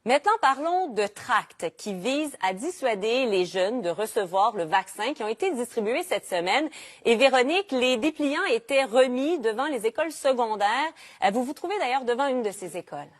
Maintenant, parlons de tracts qui visent à dissuader les jeunes de recevoir le vaccin qui ont été distribués cette semaine. Et Véronique, les dépliants étaient remis devant les écoles secondaires. Vous vous trouvez d'ailleurs devant une de ces écoles.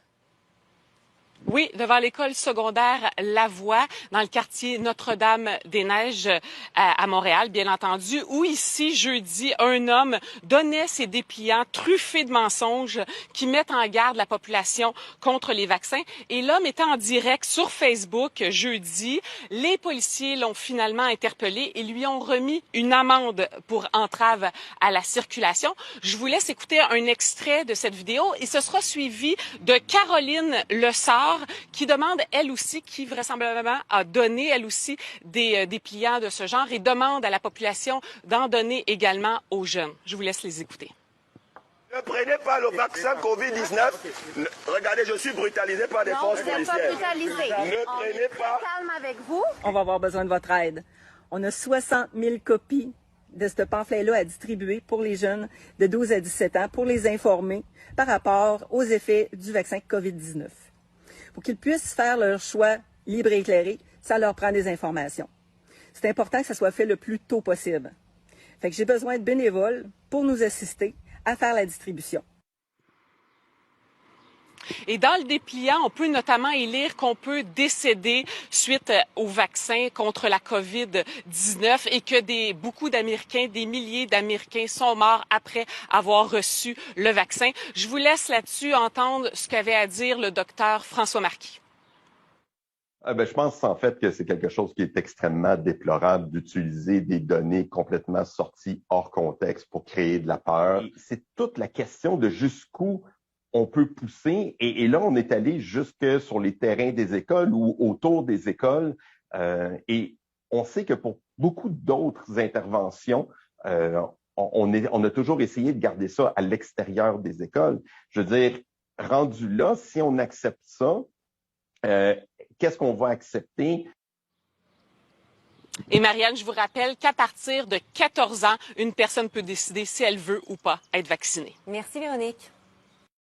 Oui, devant l'école secondaire Lavoie, dans le quartier Notre-Dame-des-Neiges à Montréal, bien entendu, où ici, jeudi, un homme donnait ses dépliants truffés de mensonges qui mettent en garde la population contre les vaccins. Et l'homme était en direct sur Facebook jeudi. Les policiers l'ont finalement interpellé et lui ont remis une amende pour entrave à la circulation. Je vous laisse écouter un extrait de cette vidéo et ce sera suivi de Caroline Lessard, qui demande, elle aussi, qui vraisemblablement a donné, elle aussi, des dépliants de ce genre et demande à la population d'en donner également aux jeunes. Je vous laisse les écouter. Ne prenez pas le vaccin COVID-19. Regardez, je suis brutalisé par des forces policières. Ne prenez pas. Calme avec vous. On va avoir besoin de votre aide. On a 60 000 copies de ce pamphlet-là à distribuer pour les jeunes de 12 à 17 ans pour les informer par rapport aux effets du vaccin COVID-19. Pour qu'ils puissent faire leur choix libre et éclairé, ça leur prend des informations. C'est important que ça soit fait le plus tôt possible. Fait que j'ai besoin de bénévoles pour nous assister à faire la distribution. Et dans le dépliant, on peut notamment y lire qu'on peut décéder suite au vaccin contre la COVID-19 et que beaucoup d'Américains, des milliers d'Américains sont morts après avoir reçu le vaccin. Je vous laisse là-dessus entendre ce qu'avait à dire le docteur François Marquis. Je pense en fait que c'est quelque chose qui est extrêmement déplorable d'utiliser des données complètement sorties hors contexte pour créer de la peur. C'est toute la question de jusqu'où on peut pousser. Et là, on est allé jusque sur les terrains des écoles ou autour des écoles. Et on sait que pour beaucoup d'autres interventions, on a toujours essayé de garder ça à l'extérieur des écoles. Je veux dire, rendu là, si on accepte ça, qu'est-ce qu'on va accepter? Et Marianne, je vous rappelle qu'à partir de 14 ans, une personne peut décider si elle veut ou pas être vaccinée. Merci Véronique.